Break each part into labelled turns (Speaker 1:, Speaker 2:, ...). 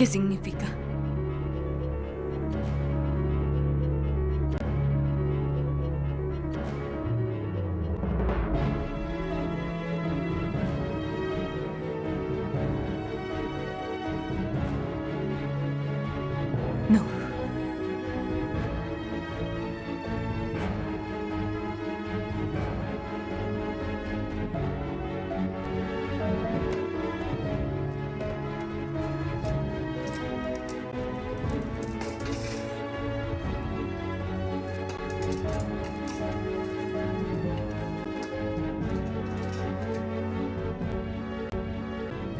Speaker 1: ¿Qué significa? No.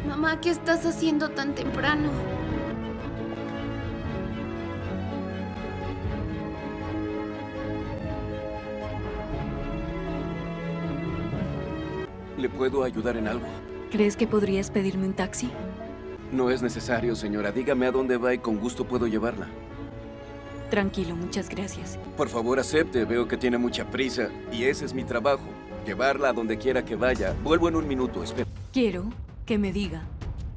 Speaker 2: Mamá, ¿qué estás haciendo tan temprano?
Speaker 3: ¿Le puedo ayudar en algo?
Speaker 1: ¿Crees que podrías pedirme un taxi?
Speaker 3: No es necesario, señora. Dígame a dónde va y con gusto puedo llevarla.
Speaker 1: Tranquilo, muchas gracias.
Speaker 3: Por favor, acepte. Veo que tiene mucha prisa. Y ese es mi trabajo. Llevarla a donde quiera que vaya. Vuelvo en un minuto. Espera.
Speaker 1: Quiero que me diga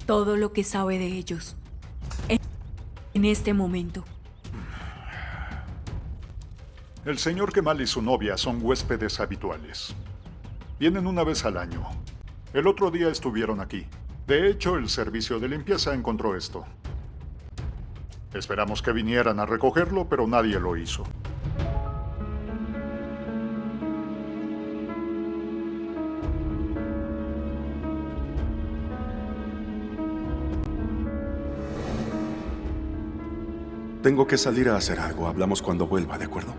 Speaker 1: todo lo que sabe de ellos. En este momento.
Speaker 4: El señor Kemal y su novia son huéspedes habituales. Vienen una vez al año. El otro día estuvieron aquí. De hecho, el servicio de limpieza encontró esto. Esperamos que vinieran a recogerlo, pero nadie lo hizo.
Speaker 5: Tengo que salir a hacer algo. Hablamos cuando vuelva, ¿de acuerdo?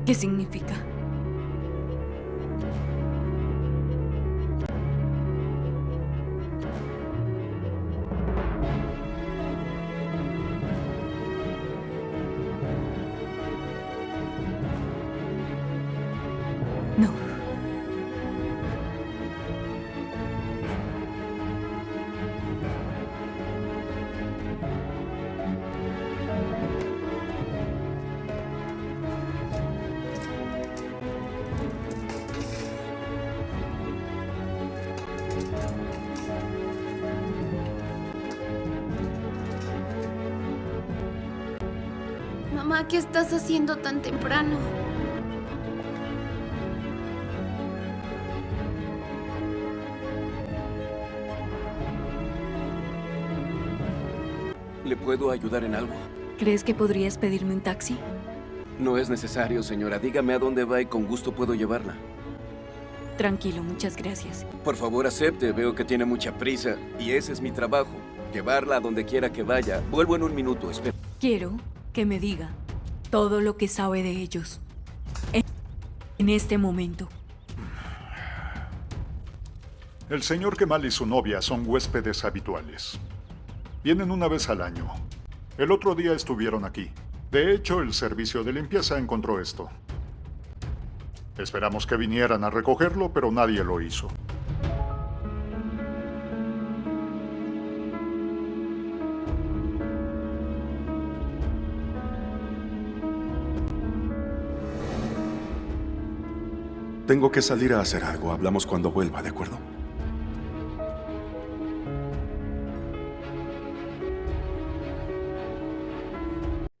Speaker 1: ¿Qué significa? No.
Speaker 2: Mamá, ¿qué estás haciendo tan temprano?
Speaker 3: ¿Le puedo ayudar en algo?
Speaker 1: ¿Crees que podrías pedirme un taxi?
Speaker 3: No es necesario, señora. Dígame a dónde va y con gusto puedo llevarla.
Speaker 1: Tranquilo, muchas gracias.
Speaker 3: Por favor, acepte. Veo que tiene mucha prisa. Y ese es mi trabajo. Llevarla a donde quiera que vaya. Vuelvo en un minuto. Espera.
Speaker 1: Quiero que me diga todo lo que sabe de ellos. En este momento.
Speaker 4: El señor Kemal y su novia son huéspedes habituales. Vienen una vez al año. El otro día estuvieron aquí. De hecho, el servicio de limpieza encontró esto. Esperamos que vinieran a recogerlo, pero nadie lo hizo.
Speaker 5: Tengo que salir a hacer algo. Hablamos cuando vuelva, ¿de acuerdo?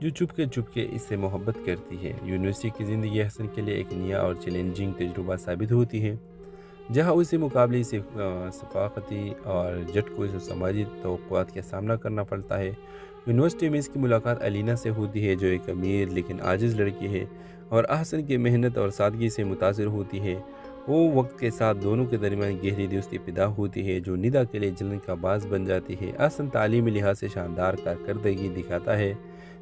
Speaker 6: جو چپکے اس سے محبت کرتی ہے۔ University کی زندگی حسن کے لیے ایک نیا اور چیلنجنگ تجربہ ثابت ہوتی ہے، جہاں اسے مقابلے سے ثقافتی اور جھٹکوں سے سماجی توقعات کا سامنا کرنا پڑتا ہے۔ یونیورسٹی میں اس کی ملاقات الینا سے ہوتی ہے، جو ایک امیر لیکن عاجز لڑکی ہے اور احسن کی محنت اور سادگی سے متاثر ہوتی ہے۔ وہ وقت کے ساتھ دونوں کے درمیان گہری دوستی پیدا ہوتی ہے، جو ندا کے لیے جلن کا باعث بن جاتی ہے۔ احسن تعلیمی لحاظ سے شاندار کارکردگی دکھاتا ہے،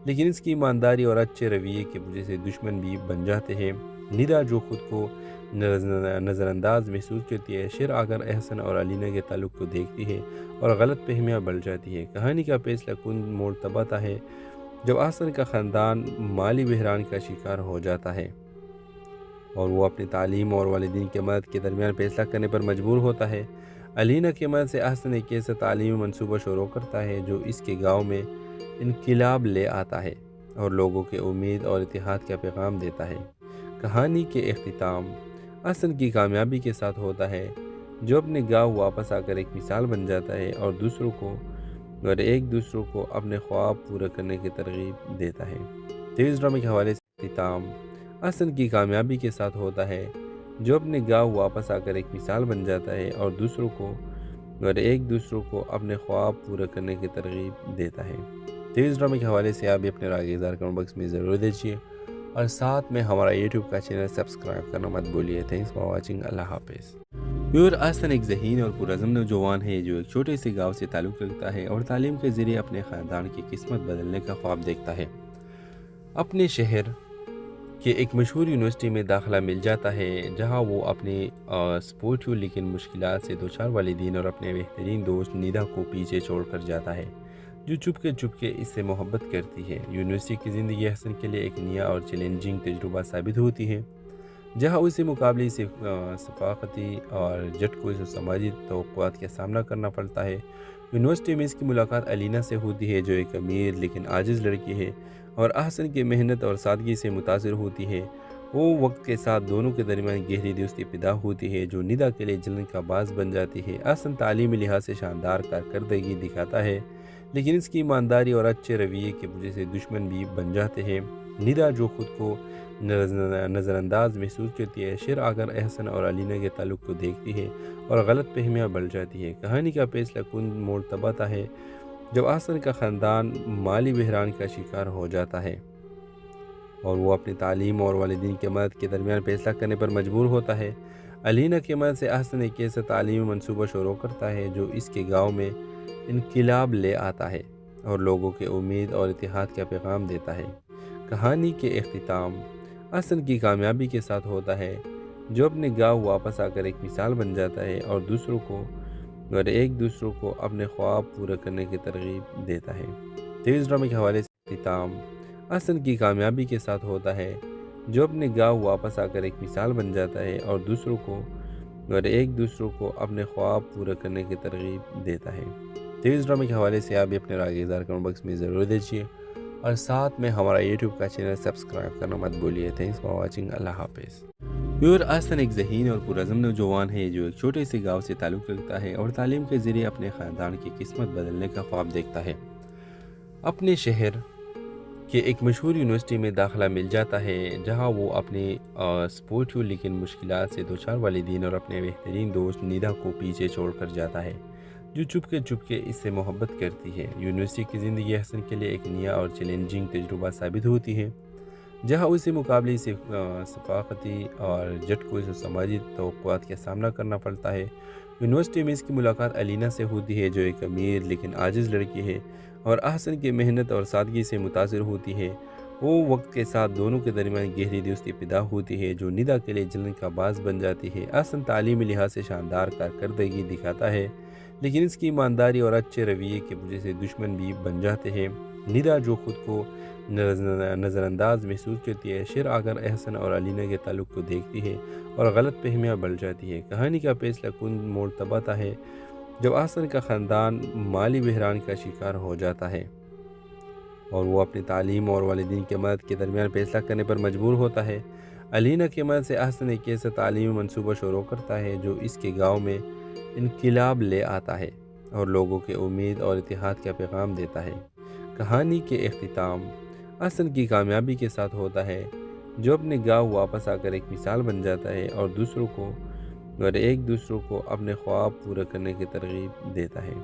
Speaker 6: لیکن اس کی ایمانداری اور اچھے رویے کی وجہ سے دشمن بھی بن جاتے ہیں۔ ندا جو خود کو نظر انداز محسوس کرتی ہے، شیر آ کر احسن اور الینا کے تعلق کو دیکھتی ہے اور غلط فہمیاں بڑھ جاتی ہے۔ کہانی کا فیصلہ کن موڑ تب آتا ہے جب احسن کا خاندان مالی بحران کا شکار ہو جاتا ہے اور وہ اپنی تعلیم اور والدین کی مدد کے درمیان فیصلہ کرنے پر مجبور ہوتا ہے۔ الینا کی مدد سے احسن ایک ایسا تعلیمی منصوبہ شروع کرتا ہے جو اس کے گاؤں میں انقلاب لے آتا ہے اور لوگوں کے امید اور اتحاد کا پیغام دیتا ہے۔ کہانی کے اختتام احسن کی کامیابی کے ساتھ ہوتا ہے، جو اپنے گاؤں واپس آ کر ایک مثال بن جاتا ہے اور ایک دوسروں کو اپنے خواب پورے کرنے کی ترغیب دیتا ہے۔ ٹی وی ڈرامے کے حوالے سے اختتام احسن کی کامیابی کے ساتھ ہوتا ہے، جو اپنے گاؤں واپس آ کر ایک مثال بن جاتا ہے اور ایک دوسروں کو اپنے خواب پورے کرنے کی ترغیب دیتا ہے۔ ٹی وی ڈرامے کے حوالے سے آپ بھی اپنے رائے اظہار کمنٹ باکس میں ضرور دیجیے اور ساتھ میں ہمارا یوٹیوب کا چینل سبسکرائب کرنا مت بولیے۔ Thanks for watching. اللہ حافظ۔ احسن ایک ذہین اور پرعزم نوجوان ہے جو ایک چھوٹے سے گاؤں سے تعلق رکھتا ہے اور تعلیم کے ذریعے اپنے خاندان کی قسمت بدلنے کا خواب دیکھتا ہے۔ اپنے شہر کے ایک مشہور یونیورسٹی میں داخلہ مل جاتا ہے، جہاں وہ اپنے سپورٹیو لیکن مشکلات سے دوچار والدین اور اپنے بہترین دوست ندا کو پیچھے چھوڑ کر جاتا ہے، جو چپکے اس سے محبت کرتی ہے۔ یونیورسٹی کی زندگی حسن کے لیے ایک نیا اور چیلنجنگ تجربہ ثابت ہوتی ہے، جہاں اسے مقابلے سے ثقافتی اور جھٹکوں سے سماجی توقعات کا سامنا کرنا پڑتا ہے۔ یونیورسٹی میں اس کی ملاقات الینا سے ہوتی ہے، جو ایک امیر لیکن عاجز لڑکی ہے اور احسن کی محنت اور سادگی سے متاثر ہوتی ہے۔ وہ وقت کے ساتھ دونوں کے درمیان گہری دوستی پیدا ہوتی ہے، جو ندا کے لیے جلن کا باعث بن جاتی ہے۔ احسن تعلیمی لحاظ سے شاندار کارکردگی دکھاتا ہے، لیکن اس کی ایمانداری اور اچھے رویے کی وجہ سے دشمن بھی بن جاتے ہیں۔ ندا جو خود کو نظر انداز محسوس کرتی ہے، شیر آ کر احسن اور الینا کے تعلق کو دیکھتی ہے اور غلط فہمیاں بڑھ جاتی ہے۔ کہانی کا فیصلہ کن موڑ تب آتا ہے جب احسن کا خاندان مالی بحران کا شکار ہو جاتا ہے اور وہ اپنی تعلیم اور والدین کی مدد کے درمیان فیصلہ کرنے پر مجبور ہوتا ہے۔ الینا کی مدد سے احسن ایک ایسا تعلیمی منصوبہ شروع کرتا ہے جو اس کے گاؤں میں انقلاب لے آتا ہے اور لوگوں کے امید اور اتحاد کا پیغام دیتا ہے۔ کہانی کے اختتام احسن کی کامیابی کے ساتھ ہوتا ہے، جو اپنے گاؤں واپس آ کر ایک مثال بن جاتا ہے اور ایک دوسروں کو اپنے خواب پورے کرنے کی ترغیب دیتا ہے۔ ٹی وی ڈرامے کے حوالے سے اختتام احسن کی کامیابی کے ساتھ ہوتا ہے، جو اپنے گاؤں واپس آ کر ایک مثال بن جاتا ہے اور ایک دوسروں کو اپنے خواب پورے کرنے کی ترغیب دیتا ہے۔ ٹی وی ڈرامے کے حوالے سے آپ بھی اپنے رائے اظہار کمنٹ باکس میں ضرور دیجیے اور ساتھ میں ہمارا یوٹیوب کا چینل سبسکرائب کرنا مت بولیے۔ Thanks for watching. اللہ حافظ۔ احسن ایک ذہین اور پرعزم نوجوان ہے جو ایک چھوٹے سے گاؤں سے تعلق رکھتا ہے اور تعلیم کے ذریعے اپنے خاندان کی قسمت بدلنے کا خواب دیکھتا ہے۔ اپنے شہر کے ایک مشہور یونیورسٹی میں داخلہ مل جاتا ہے، جہاں وہ اپنے سپورٹیو لیکن مشکلات سے دوچار والدین اور اپنے بہترین دوست ندا کو پیچھے چھوڑ کر جاتا ہے، جو چپکے اس سے محبت کرتی ہے۔ یونیورسٹی کی زندگی حسن کے لیے ایک نیا اور چیلنجنگ تجربہ ثابت ہوتی ہے، جہاں اسے مقابلے سے ثقافتی اور جھٹکوں سے سماجی توقعات کا سامنا کرنا پڑتا ہے۔ یونیورسٹی میں اس کی ملاقات الینا سے ہوتی ہے، جو ایک امیر لیکن عاجز لڑکی ہے اور احسن کی محنت اور سادگی سے متاثر ہوتی ہے۔ وہ وقت کے ساتھ دونوں کے درمیان گہری دوستی پیدا ہوتی ہے، جو ندا کے لیے جلن کا باعث بن جاتی ہے۔ احسن تعلیمی لحاظ سے شاندار کارکردگی دکھاتا ہے، لیکن اس کی ایمانداری اور اچھے رویے کی وجہ سے دشمن بھی بن جاتے ہیں۔ ندا جو خود کو نظر انداز محسوس کرتی ہے، شیر آ کر احسن اور الینا کے تعلق کو دیکھتی ہے اور غلط فہمیاں بڑھ جاتی ہے۔ کہانی کا فیصلہ کن موڑ تب آتا ہے جب احسن کا خاندان مالی بحران کا شکار ہو جاتا ہے اور وہ اپنی تعلیم اور والدین کی مدد کے درمیان فیصلہ کرنے پر مجبور ہوتا ہے۔ الینا کی مدد سے احسن ایک ایسا تعلیمی منصوبہ شروع کرتا ہے جو اس کے گاؤں میں انقلاب لے آتا ہے اور لوگوں کے امید اور اتحاد کا پیغام دیتا ہے۔ کہانی کے اختتام حسن کی کامیابی کے ساتھ ہوتا ہے جو اپنے گاؤں واپس آ کر ایک مثال بن جاتا ہے اور ایک دوسروں کو اپنے خواب پورے کرنے کی ترغیب دیتا ہے۔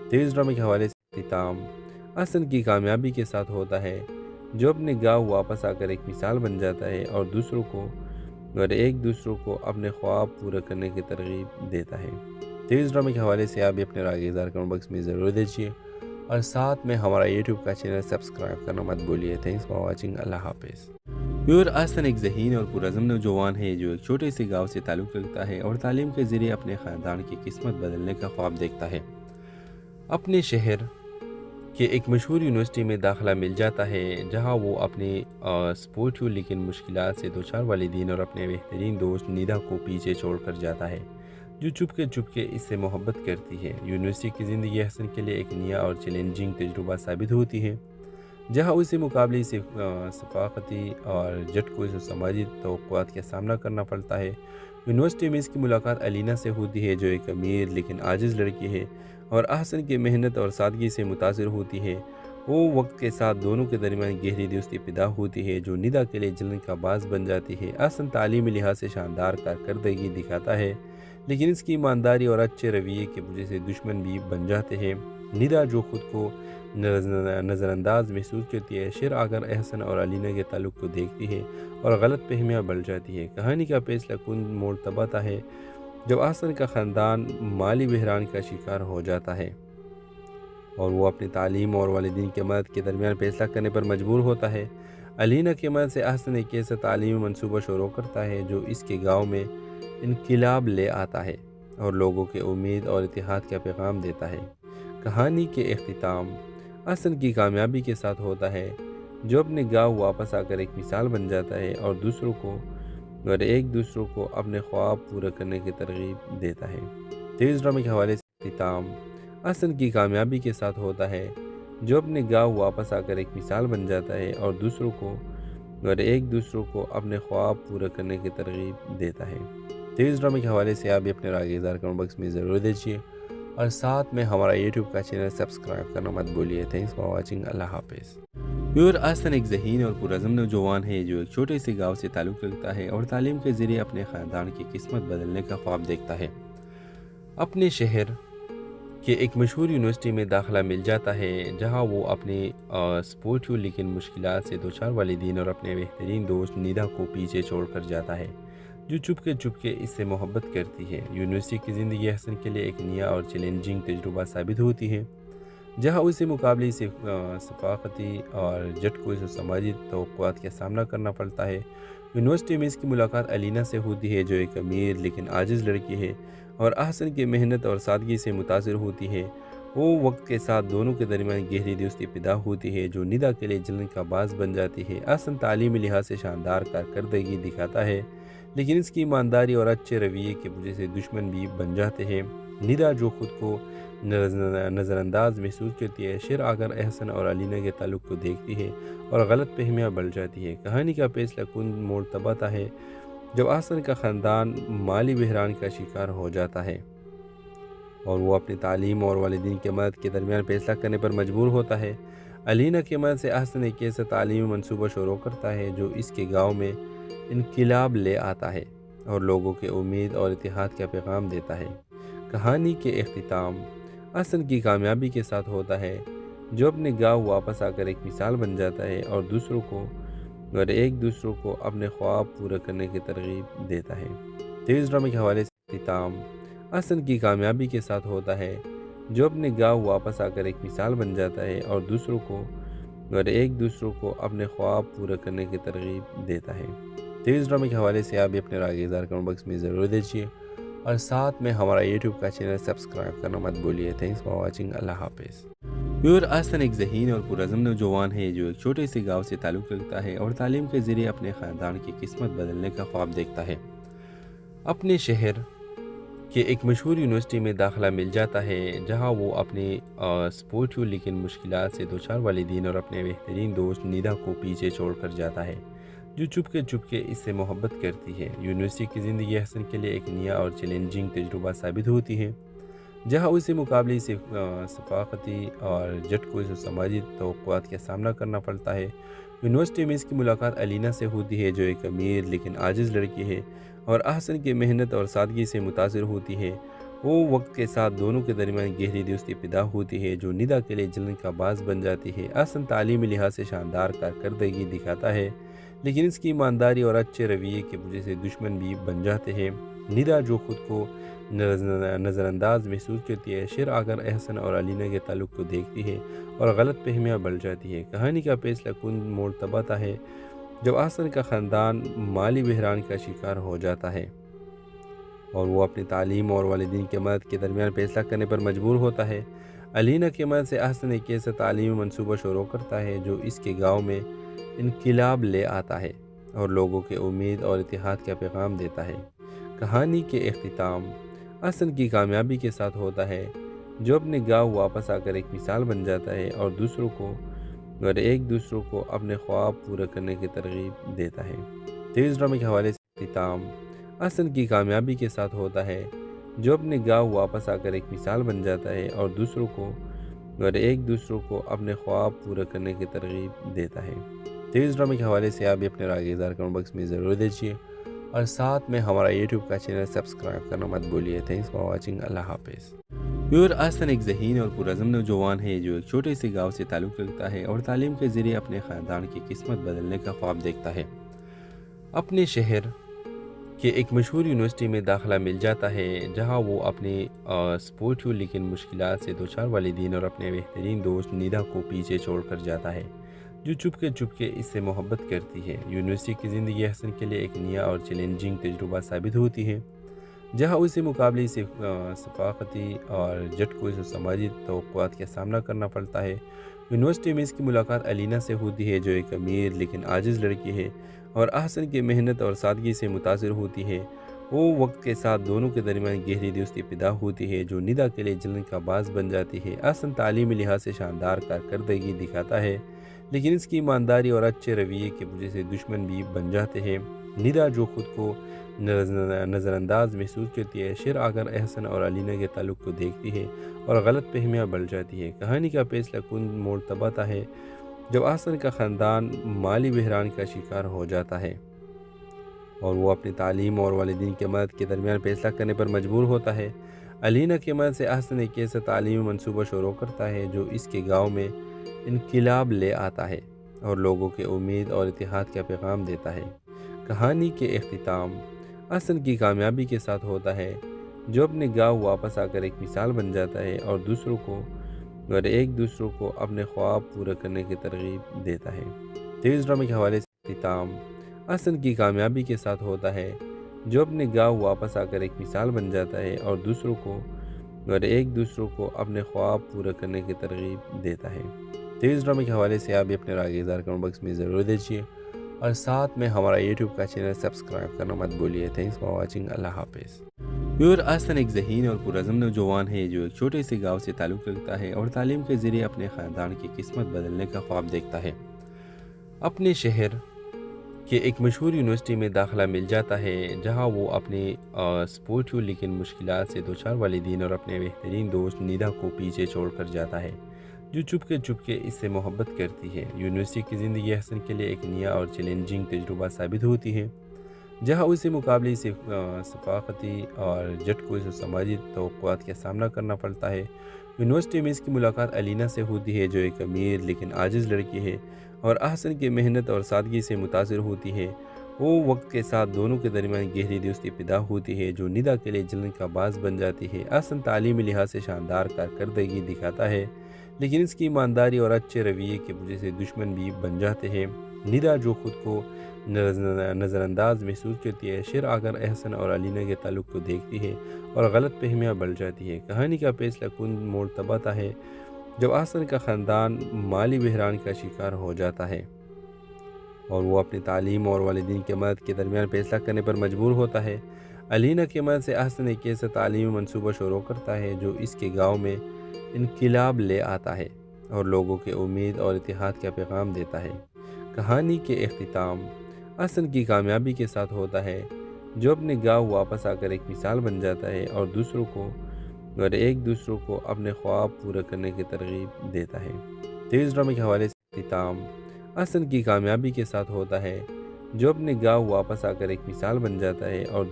Speaker 6: تیز ڈرامے کے حوالے سے اختتام حسن کی کامیابی کے ساتھ ہوتا ہے جو اپنے گاؤں واپس آ کر ایک مثال بن جاتا ہے اور ایک دوسروں کو اپنے خواب پورے کرنے کی ترغیب دیتا ہے۔ تیز ڈرامے کے حوالے سے آپ بھی اپنے رائے اظہار کمنٹ باکس میں ضرور دیجیے اور ساتھ میں ہمارا یوٹیوب کا چینل سبسکرائب کرنا مت بھولیے۔ Thanks for watching. اللہ حافظ۔ حسن ایک ذہین اور پرعزم نوجوان ہے جو ایک چھوٹے سے گاؤں سے تعلق رکھتا ہے اور تعلیم کے ذریعے اپنے خاندان کی قسمت بدلنے کا خواب دیکھتا ہے۔ اپنے شہر کہ ایک مشہور یونیورسٹی میں داخلہ مل جاتا ہے جہاں وہ اپنے سپورٹیو لیکن مشکلات سے دوچار والدین اور اپنے بہترین دوست نیدا کو پیچھے چھوڑ کر جاتا ہے جو چپ کے اس سے محبت کرتی ہے۔ یونیورسٹی کی زندگی حسن کے لیے ایک نیا اور چیلنجنگ تجربہ ثابت ہوتی ہے جہاں اسے مقابلے ثقافتی اور جھٹکوں سماجی توقعات کا سامنا کرنا پڑتا ہے۔ یونیورسٹی میں اس کی ملاقات الینا سے ہوتی ہے جو ایک امیر لیکن عاجز لڑکی ہے اور حسن کی محنت اور سادگی سے متاثر ہوتی ہے۔ وہ وقت کے ساتھ دونوں کے درمیان گہری دوستی پیدا ہوتی ہے جو نیدا کے لیے جلن کا باعث بن جاتی ہے۔ حسن تعلیمی لحاظ سے شاندار کارکردگی دکھاتا ہے لیکن اس کی ایمانداری اور اچھے رویے کی وجہ سے دشمن بھی بن جاتے ہیں۔ نیدا جو خود کو نظر انداز محسوس کرتی ہے شیر آگر حسن اور الینا کے تعلق کو دیکھتی ہے اور غلط فہمیاں بڑھ جاتی ہے۔ کہانی کا فیصلہ کن موڑ تب آتا ہے جب حسن کا خاندان مالی بحران کا شکار ہو جاتا ہے اور وہ اپنی تعلیم اور والدین کی مدد کے درمیان فیصلہ کرنے پر مجبور ہوتا ہے۔ الینا کی مدد سے حسن ایک ایسا تعلیمی منصوبہ شروع کرتا ہے جو اس کے گاؤں میں انقلاب لے آتا ہے اور لوگوں کے امید اور اتحاد کا پیغام دیتا ہے۔ کہانی کے اختتام حسن کی کامیابی کے ساتھ ہوتا ہے جو اپنے گاؤں واپس آ کر ایک مثال بن جاتا ہے اور ایک دوسروں کو اپنے خواب پورے کرنے کی ترغیب دیتا ہے۔ تیز ڈرامے کے حوالے سے اختتام حسن کی کامیابی کے ساتھ ہوتا ہے جو اپنے گاؤں واپس آ کر ایک مثال بن جاتا ہے اور ایک دوسروں کو اپنے خواب پورے کرنے کی ترغیب دیتا ہے۔ تیز ڈرامے کے حوالے سے آپ بھی اپنے رائے اظہار کمنٹ باکس میں ضرور دیجیے اور ساتھ میں ہمارا یوٹیوب کا چینل سبسکرائب کرنا مت بھولیے۔ Thanks for watching. اللہ حافظ۔ حسن ایک ذہین اور پرعزم نوجوان ہے جو ایک چھوٹے سے گاؤں سے تعلق رکھتا ہے اور تعلیم کے ذریعے اپنے خاندان کی قسمت بدلنے کا خواب دیکھتا ہے۔ اپنے شہر کہ ایک مشہور یونیورسٹی میں داخلہ مل جاتا ہے جہاں وہ اپنے سپورٹیو لیکن مشکلات سے دوچار والدین اور اپنے بہترین دوست نیدا کو پیچھے چھوڑ کر جاتا ہے جو چپ کے اس سے محبت کرتی ہے۔ یونیورسٹی کی زندگی حسن کے لیے ایک نیا اور چیلنجنگ تجربہ ثابت ہوتی ہے جہاں اسے مقابلے ثقافتی اور جھٹکوں سماجی توقعات کا سامنا کرنا پڑتا ہے۔ یونیورسٹی میں اس کی ملاقات الینا سے ہوتی ہے جو ایک امیر لیکن عاجز لڑکی ہے اور حسن کی محنت اور سادگی سے متاثر ہوتی ہے۔ وہ وقت کے ساتھ دونوں کے درمیان گہری دوستی پیدا ہوتی ہے جو نیدا کے لیے جلن کا باعث بن جاتی ہے۔ حسن تعلیمی لحاظ سے شاندار کارکردگی دکھاتا ہے لیکن اس کی ایمانداری اور اچھے رویے کی وجہ سے دشمن بھی بن جاتے ہیں۔ نیدا جو خود کو نظر انداز محسوس کرتی ہے شیر آگر حسن اور الینا کے تعلق کو دیکھتی ہے اور غلط فہمیاں بڑھ جاتی ہے۔ کہانی کا فیصلہ کن موڑ تب آتا ہے جب حسن کا خاندان مالی بحران کا شکار ہو جاتا ہے اور وہ اپنی تعلیم اور والدین کی مدد کے درمیان فیصلہ کرنے پر مجبور ہوتا ہے۔ الینا کی مدد سے حسن ایک ایسا تعلیمی منصوبہ شروع کرتا ہے جو اس کے گاؤں میں انقلاب لے آتا ہے اور لوگوں کے امید اور اتحاد کا پیغام دیتا ہے۔ کہانی کے اختتام حسن کی کامیابی کے ساتھ ہوتا ہے جو اپنے گاؤں واپس آ کر ایک مثال بن جاتا ہے اور ایک دوسروں کو اپنے خواب پورے کرنے کی ترغیب دیتا ہے۔ تیز ڈرامے کے حوالے سے اختتام حسن کی کامیابی کے ساتھ ہوتا ہے جو اپنے گاؤں واپس آ کر ایک مثال بن جاتا ہے اور ایک دوسروں کو اپنے خواب پورے کرنے کی ترغیب دیتا ہے۔ تیز ڈرامے کے حوالے سے آپ بھی اپنے رائے اظہار کمنٹ باکس میں ضرور دیجیے اور ساتھ میں ہمارا یوٹیوب کا چینل سبسکرائب کرنا مت بھولیے۔ Thanks for watching. اللہ حافظ۔ حسن ایک ذہین اور پرعزم نوجوان ہے جو ایک چھوٹے سے گاؤں سے تعلق رکھتا ہے اور تعلیم کے ذریعے اپنے خاندان کی قسمت بدلنے کا خواب دیکھتا ہے۔ اپنے شہر کہ ایک مشہور یونیورسٹی میں داخلہ مل جاتا ہے جہاں وہ اپنے سپورٹیو لیکن مشکلات سے دوچار والدین اور اپنے بہترین دوست نیدا کو پیچھے چھوڑ کر جاتا ہے جو چپ کے اس سے محبت کرتی ہے۔ یونیورسٹی کی زندگی حسن کے لیے ایک نیا اور چیلنجنگ تجربہ ثابت ہوتی ہے جہاں اسی مقابلے سے ثقافتی اور جھٹکوں سماجی توقعات کا سامنا کرنا پڑتا ہے۔ یونیورسٹی میں اس کی ملاقات علینا سے ہوتی ہے، جو ایک امیر لیکن عاجز لڑکی ہے اور احسن کی محنت اور سادگی سے متاثر ہوتی ہے۔ وہ وقت کے ساتھ دونوں کے درمیان گہری دوستی پیدا ہوتی ہے، جو ندا کے لیے جلن کا باعث بن جاتی ہے۔ احسن تعلیمی لحاظ سے شاندار کارکردگی دکھاتا ہے، لیکن اس کی ایمانداری اور اچھے رویے کی وجہ سے دشمن بھی بن جاتے ہیں۔ ندا جو خود کو نظر انداز محسوس کرتی ہے، شیر آ کر احسن اور علینا کے تعلق کو دیکھتی ہے اور غلط فہمیاں بڑھ جاتی ہے۔ کہانی کا فیصلہ کن موڑ تب آتا ہے جب احسن کا خاندان مالی بحران کا شکار ہو جاتا ہے اور وہ اپنی تعلیم اور والدین کی مدد کے درمیان فیصلہ کرنے پر مجبور ہوتا ہے۔ علینا کی مدد سے احسن ایک ایسا تعلیمی منصوبہ شروع کرتا ہے جو اس کے گاؤں میں انقلاب لے آتا ہے اور لوگوں کے امید اور اتحاد کا پیغام دیتا ہے۔ کہانی کے اختتام احسن کی کامیابی کے ساتھ ہوتا ہے، جو اپنے گاؤں واپس آ کر ایک مثال بن جاتا ہے اور ایک دوسروں کو اپنے خواب پورے کرنے کی ترغیب دیتا ہے۔ تو اس ڈرامے کے حوالے سے اختتام احسن کی کامیابی کے ساتھ ہوتا ہے، جو اپنے گاؤں واپس آ کر ایک مثال بن جاتا ہے اور ایک دوسروں کو اپنے خواب پورے کرنے کی ترغیب دیتا ہے۔ تو اس ڈرامے کے حوالے سے آپ بھی اپنے رائے اظہار کمنٹ باکس میں ضرور دیجیے اور ساتھ میں ہمارا یوٹیوب کا چینل سبسکرائب کرنا مت بھولیے۔ Thanks for watching. اللہ حافظ۔ احسن ایک ذہین اور پرعزم نوجوان ہے جو ایک چھوٹے سے گاؤں سے تعلق رکھتا ہے اور تعلیم کے ذریعے اپنے خاندان کی قسمت بدلنے کا خواب دیکھتا ہے۔ اپنے شہر کہ ایک مشہور یونیورسٹی میں داخلہ مل جاتا ہے، جہاں وہ اپنے سپورٹیو لیکن مشکلات سے دوچار والدین اور اپنے بہترین دوست ندا کو پیچھے چھوڑ کر جاتا ہے، جو چپ کے اس سے محبت کرتی ہے۔ یونیورسٹی کی زندگی احسن کے لیے ایک نیا اور چیلنجنگ تجربہ ثابت ہوتی ہے، جہاں اسی مقابلے سے ثقافتی اور جھٹکوں سماجی توقعات کا سامنا کرنا پڑتا ہے۔ یونیورسٹی میں اس کی ملاقات علینا سے ہوتی ہے، جو ایک امیر لیکن عاجز لڑکی ہے اور احسن کی محنت اور سادگی سے متاثر ہوتی ہے۔ وہ وقت کے ساتھ دونوں کے درمیان گہری دوستی پیدا ہوتی ہے، جو ندا کے لیے جلن کا باعث بن جاتی ہے۔ احسن تعلیمی لحاظ سے شاندار کارکردگی دکھاتا ہے، لیکن اس کی ایمانداری اور اچھے رویے کی وجہ سے دشمن بھی بن جاتے ہیں۔ ندا جو خود کو نظر انداز محسوس کرتی ہے، شیر آ کر احسن اور علینا کے تعلق کو دیکھتی ہے اور غلط فہمیاں بڑھ جاتی ہے۔ کہانی کا فیصلہ کن موڑ تب آتا ہے جب احسن کا خاندان مالی بحران کا شکار ہو جاتا ہے اور وہ اپنی تعلیم اور والدین کی مدد کے درمیان فیصلہ کرنے پر مجبور ہوتا ہے۔ علینا کی مدد سے احسن ایک ایسا تعلیمی منصوبہ شروع کرتا ہے جو اس کے گاؤں میں انقلاب لے آتا ہے اور لوگوں کے امید اور اتحاد کا پیغام دیتا ہے۔ کہانی کے اختتام احسن کی کامیابی کے ساتھ ہوتا ہے، جو اپنے گاؤں واپس آ کر ایک مثال بن جاتا ہے اور ایک دوسروں کو اپنے خواب پورے کرنے کی ترغیب دیتا ہے۔ تو اس ڈرامے کے حوالے سے اختتام احسن کی کامیابی کے ساتھ ہوتا ہے، جو اپنے گاؤں واپس آ کر ایک مثال بن جاتا ہے اور ایک دوسروں کو اپنے خواب پورے کرنے کی ترغیب دیتا ہے۔ تو اس ڈرامے کے حوالے سے آپ بھی اپنے رائے اظہار کمنٹ باکس میں ضرور دیجیے اور ساتھ میں ہمارا یوٹیوب کا چینل سبسکرائب کرنا مت بھولیے۔ Thanks for watching. اللہ حافظ۔ احسن ایک ذہین اور پرعزم نوجوان ہے جو ایک چھوٹے سے گاؤں سے تعلق رکھتا ہے اور تعلیم کے ذریعے اپنے خاندان کی قسمت بدلنے کا خواب دیکھتا ہے۔ اپنے شہر کہ ایک مشہور یونیورسٹی میں داخلہ مل جاتا ہے، جہاں وہ اپنے سپورٹیو لیکن مشکلات سے دوچار والدین اور اپنے بہترین دوست ندا کو پیچھے چھوڑ کر جاتا ہے، جو چپ کے اس سے محبت کرتی ہے۔ یونیورسٹی کی زندگی احسن کے لیے ایک نیا اور چیلنجنگ تجربہ ثابت ہوتی ہے، جہاں اسی مقابلے سے ثقافتی اور جھٹکوں سماجی توقعات کا سامنا کرنا پڑتا ہے۔ یونیورسٹی میں اس کی ملاقات علینا سے ہوتی ہے، جو ایک امیر لیکن عاجز لڑکی ہے اور احسن کی محنت اور سادگی سے متاثر ہوتی ہے۔ وہ وقت کے ساتھ دونوں کے درمیان گہری دوستی پیدا ہوتی ہے، جو ندا کے لیے جلن کا باعث بن جاتی ہے۔ احسن تعلیمی لحاظ سے شاندار کارکردگی دکھاتا ہے، لیکن اس کی ایمانداری اور اچھے رویے کی وجہ سے دشمن بھی بن جاتے ہیں۔ ندا جو خود کو نظر انداز محسوس کرتی ہے، شیر آ کر احسن اور علینا کے تعلق کو دیکھتی ہے اور غلط فہمیاں بڑھ جاتی ہے۔ کہانی کا فیصلہ کن موڑ تب آتا ہے جب احسن کا خاندان مالی بحران کا شکار ہو جاتا ہے اور وہ اپنی تعلیم اور والدین کی مدد کے درمیان فیصلہ کرنے پر مجبور ہوتا ہے۔ علینا کی مدد سے احسن ایک ایسا تعلیمی منصوبہ شروع کرتا ہے جو اس کے گاؤں میں انقلاب لے آتا ہے اور لوگوں کے امید اور اتحاد کا پیغام دیتا ہے۔ کہانی کے اختتام احسن کی کامیابی کے ساتھ ہوتا ہے، جو اپنے گاؤں واپس آ کر ایک مثال بن جاتا ہے اور اور ایک دوسروں کو اپنے خواب پورے کرنے کی ترغیب دیتا ہے۔ تیز ڈرامے کے حوالے سے اختتام احسن کی کامیابی کے ساتھ ہوتا ہے، جو اپنے گاؤں واپس آ کر ایک مثال بن جاتا ہے اور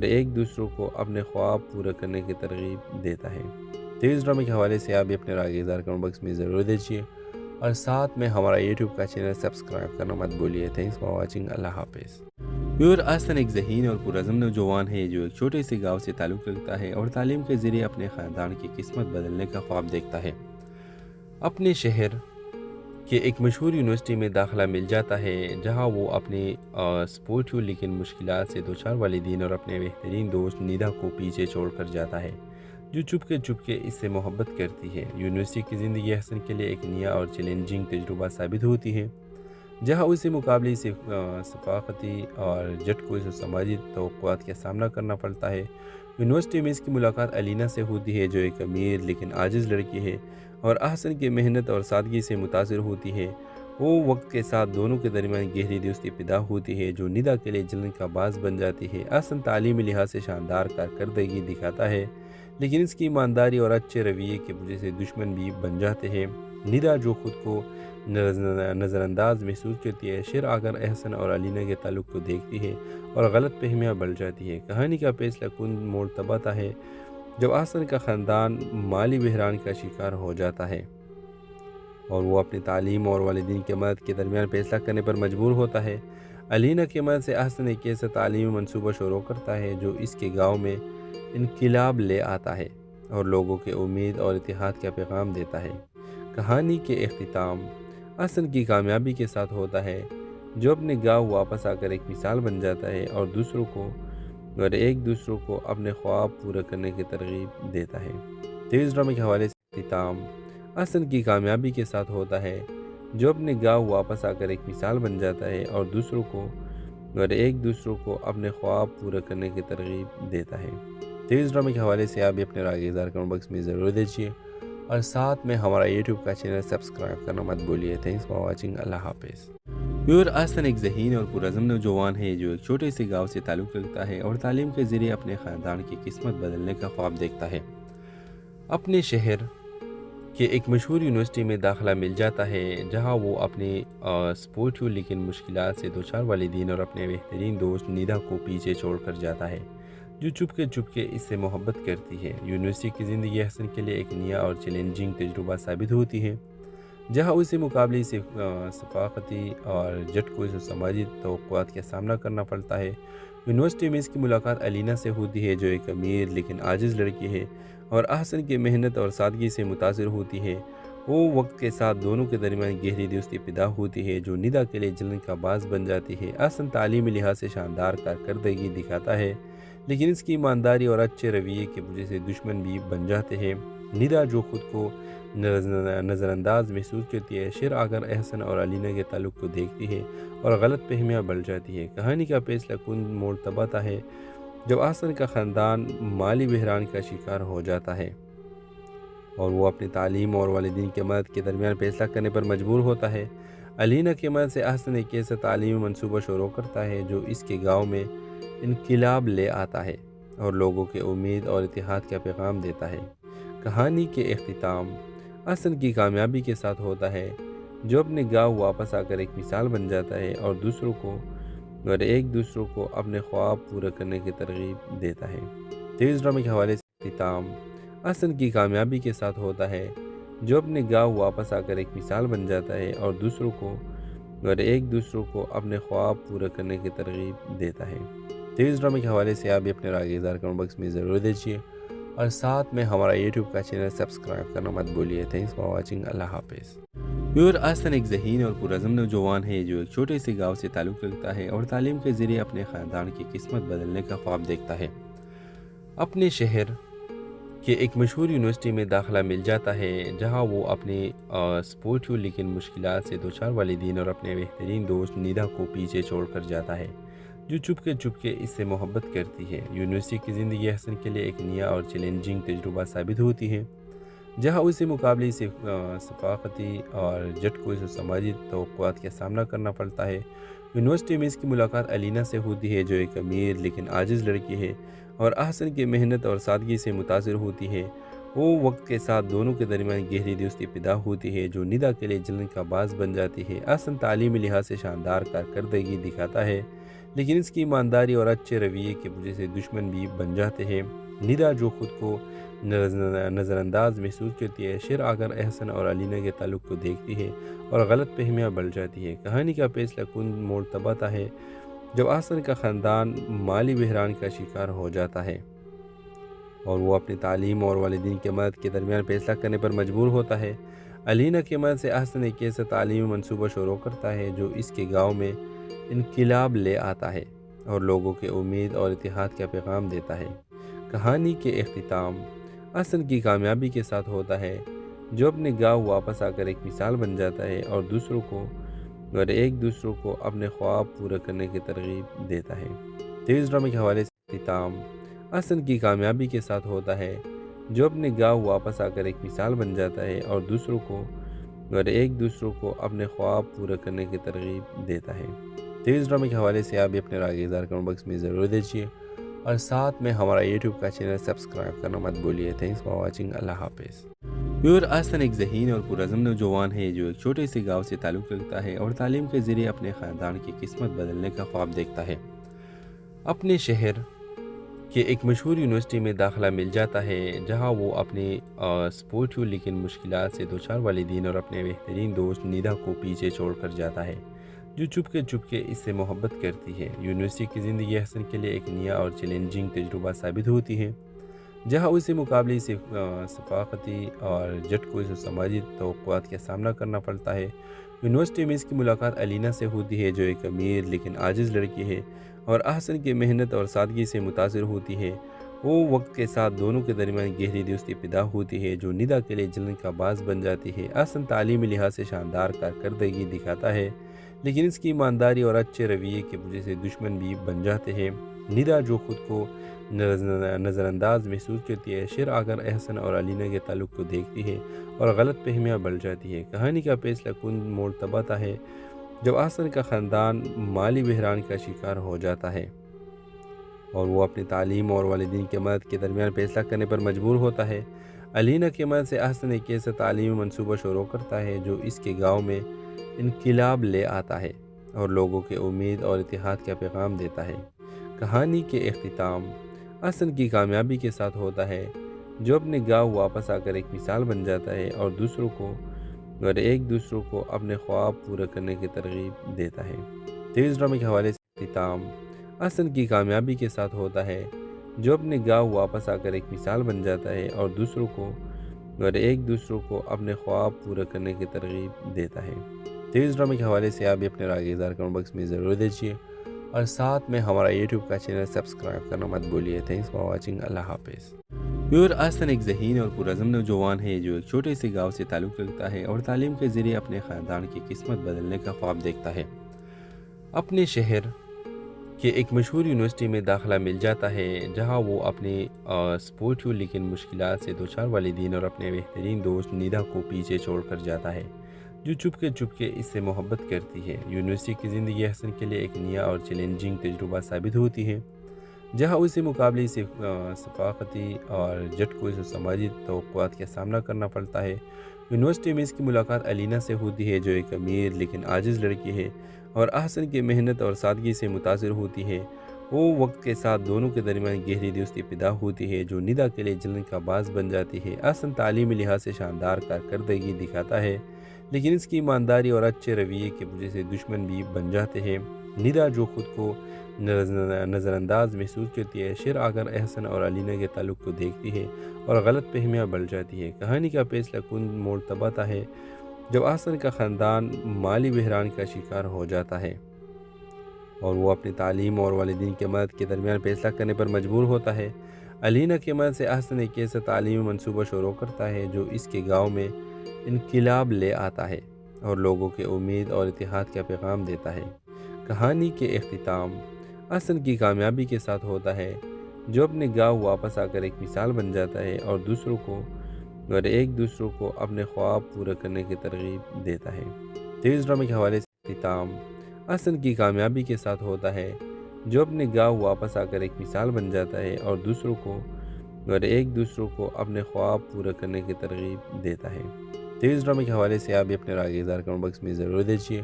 Speaker 6: ایک دوسروں کو اپنے خواب پورے کرنے کی ترغیب دیتا ہے۔ تیز ڈرامے کے حوالے سے آپ بھی اپنے رائے کا اظہار کمنٹ باکس میں ضرور دیجیے اور ساتھ میں ہمارا یوٹیوب کا چینل سبسکرائب کرنا مت بھولیے۔ تھینکس فار واچنگ، اللہ حافظ۔ احسن ایک ذہین اور پرعزم نوجوان ہے جو ایک چھوٹے سے گاؤں سے تعلق رکھتا ہے اور تعلیم کے ذریعے اپنے خاندان کی قسمت بدلنے کا خواب دیکھتا ہے۔ اپنے شہر کہ ایک مشہور یونیورسٹی میں داخلہ مل جاتا ہے، جہاں وہ اپنے سپورٹیو لیکن مشکلات سے دوچار والدین اور اپنے بہترین دوست نیدا کو پیچھے چھوڑ کر جاتا ہے، جو چپ کے اس سے محبت کرتی ہے۔ یونیورسٹی کی زندگی احسن کے لیے ایک نیا اور چیلنجنگ تجربہ ثابت ہوتی ہے، جہاں اسے مقابلے ثقافتی اور جھٹکوں سے سماجی توقعات کا سامنا کرنا پڑتا ہے۔ یونیورسٹی میں اس کی ملاقات الینا سے ہوتی ہے، جو ایک امیر لیکن عاجز لڑکی ہے اور احسن کی محنت اور سادگی سے متاثر ہوتی ہے۔ وہ وقت کے ساتھ دونوں کے درمیان گہری دوستی پیدا ہوتی ہے، جو نیدا کے لیے جلن کا باعث بن جاتی ہے۔ احسن تعلیمی لحاظ سے شاندار کارکردگی دکھاتا ہے، لیکن اس کی ایمانداری اور اچھے رویے کی وجہ سے دشمن بھی بن جاتے ہیں۔ نیدا جو خود کو نظر انداز محسوس کرتی ہے، شیر آ کر احسن اور الینا کے تعلق کو دیکھتی ہے اور غلط فہمیاں بڑھ جاتی ہے۔ کہانی کا فیصلہ کن موڑ تب آتا ہے جب احسن کا خاندان مالی بحران کا شکار ہو جاتا ہے اور وہ اپنی تعلیم اور والدین کی مدد کے درمیان فیصلہ کرنے پر مجبور ہوتا ہے۔ الینا کی مدد سے احسن ایک ایسا تعلیمی منصوبہ شروع کرتا ہے جو اس کے گاؤں میں انقلاب لے آتا ہے اور لوگوں کے امید اور اتحاد کا پیغام دیتا ہے۔ کہانی کے اختتام احسن کی کامیابی کے ساتھ ہوتا ہے، جو اپنے گاؤں واپس آ کر ایک مثال بن جاتا ہے اور ایک دوسروں کو اپنے خواب پورے کرنے کی ترغیب دیتا ہے۔ تیز ڈرامے کے حوالے سے اختتام احسن کی کامیابی کے ساتھ ہوتا ہے، جو اپنے گاؤں واپس آ کر ایک مثال بن جاتا ہے اور ایک دوسروں کو اپنے خواب پورے کرنے کی ترغیب دیتا ہے۔ تیز ڈرامے کے حوالے سے آپ بھی اپنے رائے کا اظہار کمنٹ باکس میں ضرور دیجیے اور ساتھ میں ہمارا یوٹیوب کا چینل سبسکرائب کرنا مت بھولیے۔ تھینکس فار واچنگ، اللہ حافظ۔ احسن ایک ذہین اور پرعزم نوجوان ہے جو ایک چھوٹے سے گاؤں سے تعلق رکھتا ہے اور تعلیم کے ذریعے اپنے خاندان کی قسمت بدلنے کا خواب دیکھتا ہے۔ اپنے شہر کہ ایک مشہور یونیورسٹی میں داخلہ مل جاتا ہے، جہاں وہ اپنے سپورٹیو لیکن مشکلات سے دوچار والدین اور اپنے بہترین دوست نیدا کو پیچھے چھوڑ کر جاتا ہے، جو چپ کے اس سے محبت کرتی ہے۔ یونیورسٹی کی زندگی احسن کے لیے ایک نیا اور چیلنجنگ تجربہ ثابت ہوتی ہے، جہاں اسے مقابلے ثقافتی اور جھٹکوں سے سماجی توقعات کا سامنا کرنا پڑتا ہے۔ یونیورسٹی میں اس کی ملاقات الینا سے ہوتی ہے، جو ایک امیر لیکن عاجز لڑکی ہے اور احسن کی محنت اور سادگی سے متاثر ہوتی ہے۔ وہ وقت کے ساتھ دونوں کے درمیان گہری دوستی پیدا ہوتی ہے، جو نیدا کے لیے جلن کا باعث بن جاتی ہے۔ احسن تعلیمی لحاظ سے شاندار کارکردگی دکھاتا ہے، لیکن اس کی ایمانداری اور اچھے رویے کی وجہ سے دشمن بھی بن جاتے ہیں۔ نیدا جو خود کو نظر انداز محسوس کرتی ہے، شیر آ کر احسن اور الینا کے تعلق کو دیکھتی ہے اور غلط فہمیاں بڑھ جاتی ہے۔ کہانی کا فیصلہ کن موڑ تب آتا ہے جب احسن کا خاندان مالی بحران کا شکار ہو جاتا ہے اور وہ اپنی تعلیم اور والدین کی مدد کے درمیان فیصلہ کرنے پر مجبور ہوتا ہے۔ الینا کی مدد سے احسن ایک ایسا تعلیمی منصوبہ شروع کرتا ہے جو اس کے گاؤں میں انقلاب لے آتا ہے اور لوگوں کے امید اور اتحاد کا پیغام دیتا ہے۔ کہانی کے اختتام احسن کی کامیابی کے ساتھ ہوتا ہے، جو اپنے گاؤں واپس آ کر ایک مثال بن جاتا ہے اور ایک دوسروں کو اپنے خواب پورے کرنے کی ترغیب دیتا ہے۔ تیز ڈرامے کے حوالے سے اختتام احسن کی کامیابی کے ساتھ ہوتا ہے، جو اپنے گاؤں واپس آ کر ایک مثال بن جاتا ہے اور ایک دوسروں کو اپنے خواب پورے کرنے کی ترغیب دیتا ہے۔ تیز ڈرامے کے حوالے سے آپ بھی اپنے رائے کا اظہار کمنٹ باکس میں ضرور دیجیے اور ساتھ میں ہمارا یوٹیوب کا چینل سبسکرائب کرنا مت بھولیے۔ تھینکس فار واچنگ، اللہ حافظ۔ احسن ایک ذہین اور پرعزم نوجوان ہے جو ایک چھوٹے سے گاؤں سے تعلق رکھتا ہے اور تعلیم کے ذریعے اپنے خاندان کی قسمت بدلنے کا خواب دیکھتا ہے۔ اپنے شہر کہ ایک مشہور یونیورسٹی میں داخلہ مل جاتا ہے، جہاں وہ اپنے سپورٹیو لیکن مشکلات سے دوچار والدین اور اپنے بہترین دوست نیدا کو پیچھے چھوڑ کر جاتا ہے، جو چپ کے اس سے محبت کرتی ہے۔ یونیورسٹی کی زندگی احسن کے لیے ایک نیا اور چیلنجنگ تجربہ ثابت ہوتی ہے، جہاں اسے مقابلے ثقافتی اور جھٹکوں سے سماجی توقعات کا سامنا کرنا پڑتا ہے۔ یونیورسٹی میں اس کی ملاقات الینا سے ہوتی ہے، جو ایک امیر لیکن عاجز لڑکی ہے اور احسن کی محنت اور سادگی سے متاثر ہوتی ہے، وہ وقت کے ساتھ دونوں کے درمیان گہری دوستی پیدا ہوتی ہے جو ندا کے لیے جلن کا باعث بن جاتی ہے۔ احسن تعلیمی لحاظ سے شاندار کارکردگی دکھاتا ہے، لیکن اس کی ایمانداری اور اچھے رویے کی وجہ سے دشمن بھی بن جاتے ہیں۔ ندا جو خود کو نظر انداز محسوس کرتی ہے، شیر آ کر احسن اور علینا کے تعلق کو دیکھتی ہے اور غلط فہمیاں بڑھ جاتی ہے۔ کہانی کا فیصلہ کن موڑ تب آتا ہے جب احسن کا خاندان مالی بحران کا شکار ہو جاتا ہے اور وہ اپنی تعلیم اور والدین کی مدد کے درمیان فیصلہ کرنے پر مجبور ہوتا ہے۔ علینا کی مدد سے احسن ایک ایسا تعلیمی منصوبہ شروع کرتا ہے جو اس کے گاؤں میں انقلاب لے آتا ہے اور لوگوں کے امید اور اتحاد کا پیغام دیتا ہے۔ کہانی کے اختتام احسن کی کامیابی کے ساتھ ہوتا ہے، جو اپنے گاؤں واپس آ کر ایک مثال بن جاتا ہے اور ایک دوسروں کو اپنے خواب پورے کرنے کی ترغیب دیتا ہے۔ ٹی وی ڈرامے کے حوالے سے اختتام احسن کی کامیابی کے ساتھ ہوتا ہے، جو اپنے گاؤں واپس آ کر ایک مثال بن جاتا ہے اور ایک دوسروں کو اپنے خواب پورے کرنے کی ترغیب دیتا ہے۔ ٹی وی ڈرامے کے حوالے سے آپ بھی اپنے رائے اظہار کمنٹ باکس میں ضرور دیجیے اور ساتھ میں ہمارا یوٹیوب کا چینل سبسکرائب کرنا مت بھولیے۔ Thanks for watching. اللہ حافظ۔ احسن ایک ذہین اور پرعزم نوجوان ہے جو ایک چھوٹے سے گاؤں سے تعلق رکھتا ہے اور تعلیم کے ذریعے اپنے خاندان کی قسمت بدلنے کا خواب دیکھتا ہے۔ اپنے شہر کہ ایک مشہور یونیورسٹی میں داخلہ مل جاتا ہے، جہاں وہ اپنے سپورٹیو لیکن مشکلات سے دوچار والدین اور اپنے بہترین دوست ندا کو پیچھے چھوڑ کر جاتا ہے، جو چپ کے اس سے محبت کرتی ہے۔ یونیورسٹی کی زندگی احسن کے لیے ایک نیا اور چیلنجنگ تجربہ ثابت ہوتی ہے، جہاں اسے مقابلے ثقافتی اور جھٹکوں سے سماجی توقعات کا سامنا کرنا پڑتا ہے۔ یونیورسٹی میں اس کی ملاقات علینا سے ہوتی ہے، جو ایک امیر لیکن عاجز لڑکی ہے اور احسن کی محنت اور سادگی سے متاثر ہوتی ہے۔ وہ وقت کے ساتھ دونوں کے درمیان گہری دوستی پیدا ہوتی ہے جو ندا کے لیے جلن کا باعث بن جاتی ہے۔ احسن تعلیمی لحاظ سے شاندار کارکردگی دکھاتا ہے، لیکن اس کی ایمانداری اور اچھے رویے کی وجہ سے دشمن بھی بن جاتے ہیں۔ ندا جو خود کو نظر انداز محسوس کرتی ہے، شیر آ کر احسن اور علینا کے تعلق کو دیکھتی ہے اور غلط فہمیاں بڑھ جاتی ہے۔ کہانی کا فیصلہ کن موڑ تب آتا ہے جب احسن کا خاندان مالی بحران کا شکار ہو جاتا ہے اور وہ اپنی تعلیم اور والدین کی مدد کے درمیان فیصلہ کرنے پر مجبور ہوتا ہے۔ علینا کی مدد سے احسن ایک ایسا تعلیمی منصوبہ شروع کرتا ہے جو اس کے گاؤں میں انقلاب لے آتا ہے اور لوگوں کے امید اور اتحاد کا پیغام دیتا ہے۔ کہانی کے اختتام احسن کی کامیابی کے ساتھ ہوتا ہے، جو اپنے گاؤں واپس آ کر ایک مثال بن جاتا ہے اور ایک دوسروں کو اپنے خواب پورے کرنے کی ترغیب دیتا ہے۔ ٹی وی ڈرامے کے حوالے سے اختتام احسن کی کامیابی کے ساتھ ہوتا ہے، جو اپنے گاؤں واپس آ کر ایک مثال بن جاتا ہے اور ایک دوسروں کو اپنے خواب پورے کرنے کی ترغیب دیتا ہے۔ ٹی وی ڈرامے کے حوالے سے آپ بھی اپنے رائے اظہار کمنٹ باکس میں ضرور دیجیے اور ساتھ میں ہمارا یوٹیوب کا چینل سبسکرائب کرنا مت بھولیے۔ Thanks for watching. اللہ حافظ۔ احسن ایک ذہین اور پرعزم نوجوان ہے جو ایک چھوٹے سے گاؤں سے تعلق رکھتا ہے اور تعلیم کے ذریعے اپنے خاندان کی قسمت بدلنے کا خواب دیکھتا ہے۔ اپنے شہر کہ ایک مشہور یونیورسٹی میں داخلہ مل جاتا ہے، جہاں وہ اپنے سپورٹیو لیکن مشکلات سے دوچار والدین اور اپنے بہترین دوست ندا کو پیچھے چھوڑ کر جاتا ہے، جو چپ کے اس سے محبت کرتی ہے۔ یونیورسٹی کی زندگی احسن کے لیے ایک نیا اور چیلنجنگ تجربہ ثابت ہوتی ہے، جہاں اسے مقابلے ثقافتی اور جھٹکوں سے سماجی توقعات کا سامنا کرنا پڑتا ہے۔ یونیورسٹی میں اس کی ملاقات علینا سے ہوتی ہے، جو ایک امیر لیکن عاجز لڑکی ہے اور احسن کی محنت اور سادگی سے متاثر ہوتی ہے۔ وہ وقت کے ساتھ دونوں کے درمیان گہری دوستی پیدا ہوتی ہے جو ندا کے لیے جلن کا باعث بن جاتی ہے۔ احسن تعلیمی لحاظ سے شاندار کارکردگی دکھاتا ہے، لیکن اس کی ایمانداری اور اچھے رویے کی وجہ سے دشمن بھی بن جاتے ہیں۔ ندا جو خود کو نظر انداز محسوس کرتی ہے، شیر آ کر احسن اور علینا کے تعلق کو دیکھتی ہے اور غلط فہمیاں بڑھ جاتی ہے۔ کہانی کا فیصلہ کن موڑ تب آتا ہے جب احسن کا خاندان مالی بحران کا شکار ہو جاتا ہے اور وہ اپنی تعلیم اور والدین کی مدد کے درمیان فیصلہ کرنے پر مجبور ہوتا ہے۔ علینا کی مدد سے احسن ایک ایسا تعلیمی منصوبہ شروع کرتا ہے جو اس کے گاؤں میں انقلاب لے آتا ہے اور لوگوں کے امید اور اتحاد کا پیغام دیتا ہے۔ کہانی کے اختتام احسن کی کامیابی کے ساتھ ہوتا ہے، جو اپنے گاؤں واپس آ کر ایک مثال بن جاتا ہے اور ایک دوسروں کو اپنے خواب پورے کرنے کی ترغیب دیتا ہے۔ ٹی وی ڈرامے کے حوالے سے اختتام احسن کی کامیابی کے ساتھ ہوتا ہے، جو اپنے گاؤں واپس آ کر ایک مثال بن جاتا ہے اور ایک دوسروں کو اپنے خواب پورا کرنے کی ترغیب دیتا ہے۔ تو اس ڈرامے کے حوالے سے آپ بھی اپنے رائے اظہار کمنٹ باکس میں ضرور دیجیے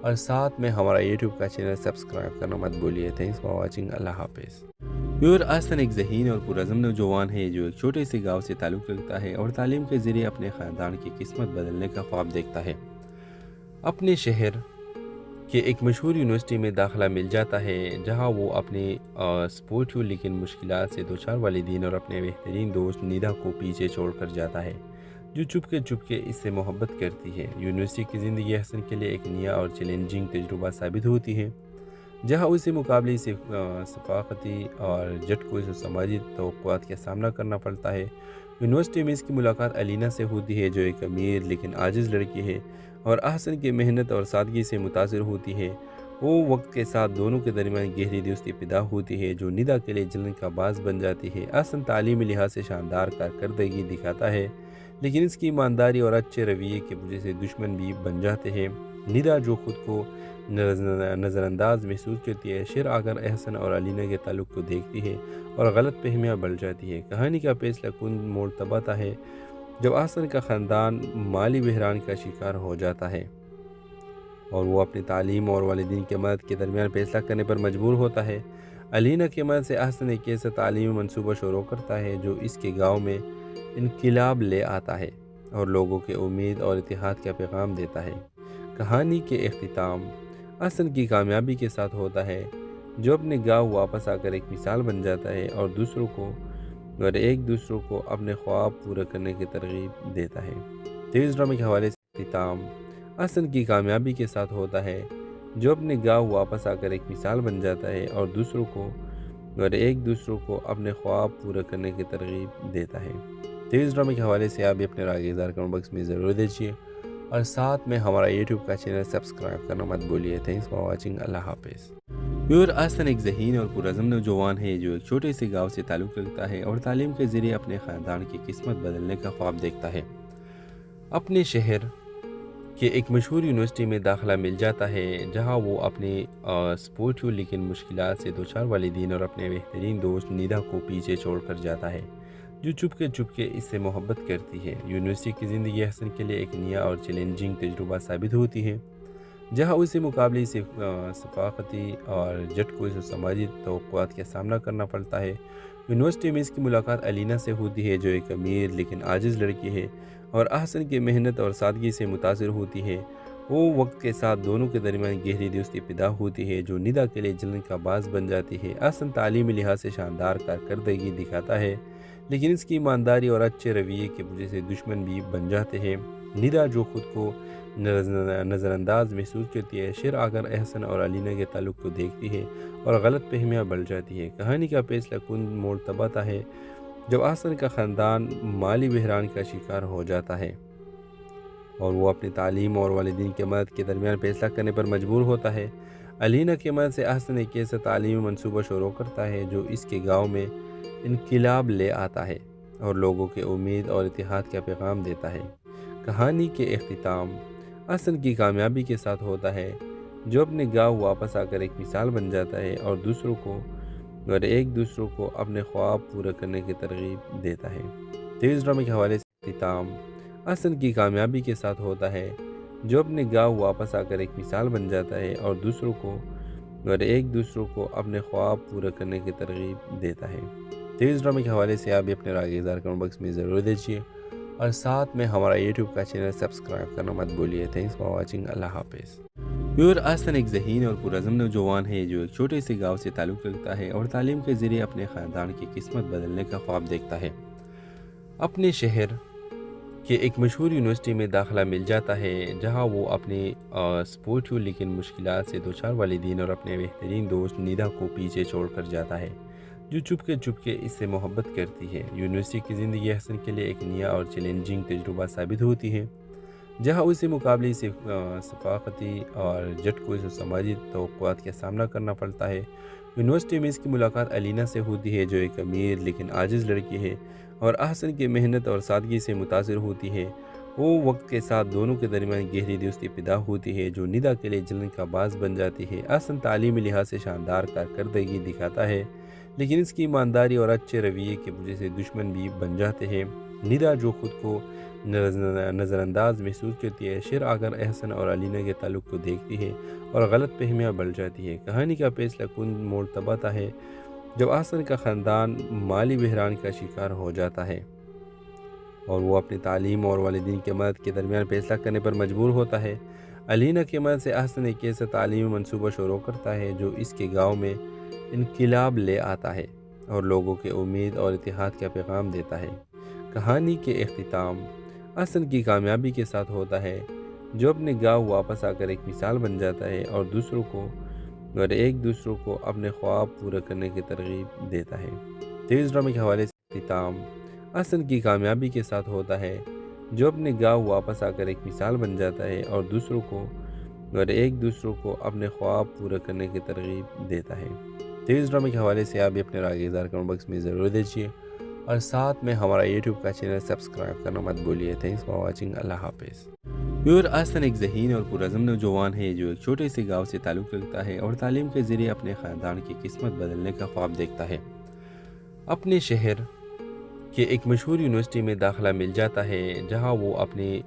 Speaker 6: اور ساتھ میں ہمارا یوٹیوب کا چینل سبسکرائب کرنا مت بولیے۔ تھینکس فار واچنگ، اللہ حافظ۔ یور آستن ایک ذہین اور پرعزم نوجوان ہے جو ایک چھوٹے سے گاؤں سے تعلق رکھتا ہے اور تعلیم کے ذریعے اپنے خاندان کی قسمت بدلنے کا خواب دیکھتا ہے۔ اپنے شہر کہ ایک مشہور یونیورسٹی میں داخلہ مل جاتا ہے جہاں وہ اپنے سپورٹیو لیکن مشکلات سے دوچار والدین اور اپنے بہترین دوست نیدا کو پیچھے چھوڑ کر جاتا ہے جو چپ کے اس سے محبت کرتی ہے۔ یونیورسٹی کی زندگی حسن کے لیے ایک نیا اور چیلنجنگ تجربہ ثابت ہوتی ہے جہاں اسے مقابلے ثقافتی اور جھٹکوں سے سماجی توقعات کا سامنا کرنا پڑتا ہے۔ یونیورسٹی میں اس کی ملاقات الینا سے ہوتی ہے جو ایک امیر لیکن عاجز لڑکی ہے اور احسن کی محنت اور سادگی سے متاثر ہوتی ہے۔ وہ وقت کے ساتھ دونوں کے درمیان گہری دوستی پیدا ہوتی ہے جو نیدا کے لیے جلن کا باعث بن جاتی ہے۔ احسن تعلیمی لحاظ سے شاندار کارکردگی دکھاتا ہے لیکن اس کی ایمانداری اور اچھے رویے کی وجہ سے دشمن بھی بن جاتے ہیں۔ نیدا جو خود کو نظر انداز محسوس کرتی ہے شیر آ کر احسن اور الینا کے تعلق کو دیکھتی ہے اور غلط فہمیاں بڑھ جاتی ہے۔ کہانی کا فیصلہ کن موڑ تب آتا ہے جب احسن کا خاندان مالی بحران کا شکار ہو جاتا ہے اور وہ اپنی تعلیم اور والدین کی مدد کے درمیان فیصلہ کرنے پر مجبور ہوتا ہے۔ الینا کی مدد سے احسن ایک ایسا تعلیمی منصوبہ شروع کرتا ہے جو اس کے گاؤں میں انقلاب لے آتا ہے اور لوگوں کے امید اور اتحاد کا پیغام دیتا ہے۔ کہانی کے اختتام احسن کی کامیابی کے ساتھ ہوتا ہے جو اپنے گاؤں واپس آ کر ایک مثال بن جاتا ہے اور ایک دوسروں کو اپنے خواب پورا کرنے کی ترغیب دیتا ہے۔ تو اس ڈرامے کے حوالے سے اختتام احسن کی کامیابی کے ساتھ ہوتا ہے جو اپنے گاؤں واپس آ کر ایک مثال بن جاتا ہے اور ایک دوسروں کو اپنے خواب پورا کرنے کی ترغیب دیتا ہے۔ تو اس ڈرامے کے حوالے سے آپ بھی اپنے رائے اظہار کمنٹ باکس میں ضرور دیجیے اور ساتھ میں ہمارا یوٹیوب کا چینل سبسکرائب کرنا مت بولیے۔ تھینکس فار واچنگ، اللہ حافظ۔ یور آستن ایک ذہین اور پرعزم نوجوان ہے جو ایک چھوٹے سے گاؤں سے تعلق رکھتا ہے اور تعلیم کے ذریعے اپنے خاندان کی قسمت بدلنے کا خواب دیکھتا ہے۔ اپنے شہر کہ ایک مشہور یونیورسٹی میں داخلہ مل جاتا ہے جہاں وہ اپنے سپورٹیو لیکن مشکلات سے دوچار والدین اور اپنے بہترین دوست نیدا کو پیچھے چھوڑ کر جاتا ہے جو چپ کے اس سے محبت کرتی ہے۔ یونیورسٹی کی زندگی حسن کے لیے ایک نیا اور چیلنجنگ تجربہ ثابت ہوتی ہے جہاں اسے مقابلے ثقافتی اور جھٹکوں سے سماجی توقعات کا سامنا کرنا پڑتا ہے۔ یونیورسٹی میں اس کی ملاقات الینا سے ہوتی ہے جو ایک امیر لیکن عاجز لڑکی ہے اور احسن کی محنت اور سادگی سے متاثر ہوتی ہے۔ وہ وقت کے ساتھ دونوں کے درمیان گہری دوستی پیدا ہوتی ہے جو نیدا کے لیے جلن کا باعث بن جاتی ہے۔ احسن تعلیمی لحاظ سے شاندار کارکردگی دکھاتا ہے لیکن اس کی ایمانداری اور اچھے رویے کی وجہ سے دشمن بھی بن جاتے ہیں۔ نیدا جو خود کو نظر انداز محسوس کرتی ہے شیر آ کر احسن اور الینا کے تعلق کو دیکھتی ہے اور غلط فہمیاں بڑھ جاتی ہے۔ کہانی کا فیصلہ کن موڑ تب آتا ہے جب احسن کا خاندان مالی بحران کا شکار ہو جاتا ہے اور وہ اپنی تعلیم اور والدین کی مدد کے درمیان فیصلہ کرنے پر مجبور ہوتا ہے۔ الینا کی مدد سے احسن ایک ایسا تعلیمی منصوبہ شروع کرتا ہے جو اس کے گاؤں میں انقلاب لے آتا ہے اور لوگوں کے امید اور اتحاد کا پیغام دیتا ہے۔ کہانی کے اختتام احسن کی کامیابی کے ساتھ ہوتا ہے جو اپنے گاؤں واپس آ کر ایک مثال بن جاتا ہے اور ایک دوسروں کو اپنے خواب پورا کرنے کی ترغیب دیتا ہے۔ تو اس ڈرامے کے حوالے سے اختتام احسن کی کامیابی کے ساتھ ہوتا ہے جو اپنے گاؤں واپس آ کر ایک مثال بن جاتا ہے اور ایک دوسروں کو اپنے خواب پورا کرنے کی ترغیب دیتا ہے۔ تو اس ڈرامے کے حوالے سے آپ بھی اپنے رائے اظہار کمنٹ باکس میں ضرور دیجیے اور ساتھ میں ہمارا یوٹیوب کا چینل سبسکرائب کرنا مت بولیے۔ تھینکس فار واچنگ، اللہ حافظ۔ یور آستن ایک ذہین اور پرعزم نوجوان ہے جو ایک چھوٹے سے گاؤں سے تعلق رکھتا ہے اور تعلیم کے ذریعے اپنے خاندان کی قسمت بدلنے کا خواب دیکھتا ہے۔ اپنے شہر کہ ایک مشہور یونیورسٹی میں داخلہ مل جاتا ہے جہاں وہ اپنے سپورٹیو لیکن مشکلات سے دوچار والدین اور اپنے بہترین دوست نیدا کو پیچھے چھوڑ کر جاتا ہے جو چپ کے اس سے محبت کرتی ہے۔ یونیورسٹی کی زندگی حسن کے لیے ایک نیا اور چیلنجنگ تجربہ ثابت ہوتی ہے جہاں اسے مقابلے ثقافتی اور جھٹکوں سے سماجی توقعات کا سامنا کرنا پڑتا ہے۔ یونیورسٹی میں اس کی ملاقات الینا سے ہوتی ہے جو ایک امیر لیکن عاجز لڑکی ہے اور احسن کی محنت اور سادگی سے متاثر ہوتی ہے۔ وہ وقت کے ساتھ دونوں کے درمیان گہری دوستی پیدا ہوتی ہے جو ندا کے لیے جلن کا باعث بن جاتی ہے۔ احسن تعلیمی لحاظ سے شاندار کارکردگی دکھاتا ہے، لیکن اس کی ایمانداری اور اچھے رویے کی وجہ سے دشمن بھی بن جاتے ہیں۔ ندا جو خود کو نظر انداز محسوس کرتی ہے، شیر آ کر احسن اور علینا کے تعلق کو دیکھتی ہے اور غلط فہمیاں بڑھ جاتی ہے۔ کہانی کا فیصلہ کن موڑ تب آتا ہے جب احسن کا خاندان مالی بحران کا شکار ہو جاتا ہے اور وہ اپنی تعلیم اور والدین کی مدد کے درمیان فیصلہ کرنے پر مجبور ہوتا ہے۔ علینا کی مدد سے احسن ایک ایسا تعلیمی منصوبہ شروع کرتا ہے جو اس کے گاؤں میں انقلاب لے آتا ہے اور لوگوں کے امید اور اتحاد کا پیغام دیتا ہے۔ کہانی کے اختتام احسن کی کامیابی کے ساتھ ہوتا ہے، جو اپنے گاؤں واپس آ کر ایک مثال بن جاتا ہے اور ایک دوسروں کو اپنے خواب پورے کرنے کی ترغیب دیتا ہے۔ تیز ڈرامے کے حوالے سے اختتام احسن کی کامیابی کے ساتھ ہوتا ہے، جو اپنے گاؤں واپس آ کر ایک مثال بن جاتا ہے اور ایک دوسروں کو اپنے خواب پورے کرنے کی ترغیب دیتا ہے۔ تیز ڈرامے کے حوالے سے آپ بھی اپنے رائے اظہار کمنٹ باکس میں ضرور دیجیے اور ساتھ میں ہمارا یوٹیوب کا چینل سبسکرائب کرنا مت بھولیے۔ Thanks for watching. اللہ حافظ۔ احسن ایک ذہین اور پرعزم نوجوان ہے جو ایک چھوٹے سے گاؤں سے تعلق رکھتا ہے اور تعلیم کے ذریعے اپنے خاندان کی قسمت بدلنے کا خواب دیکھتا ہے۔ اپنے شہر کہ ایک مشہور یونیورسٹی میں داخلہ مل جاتا ہے، جہاں وہ اپنے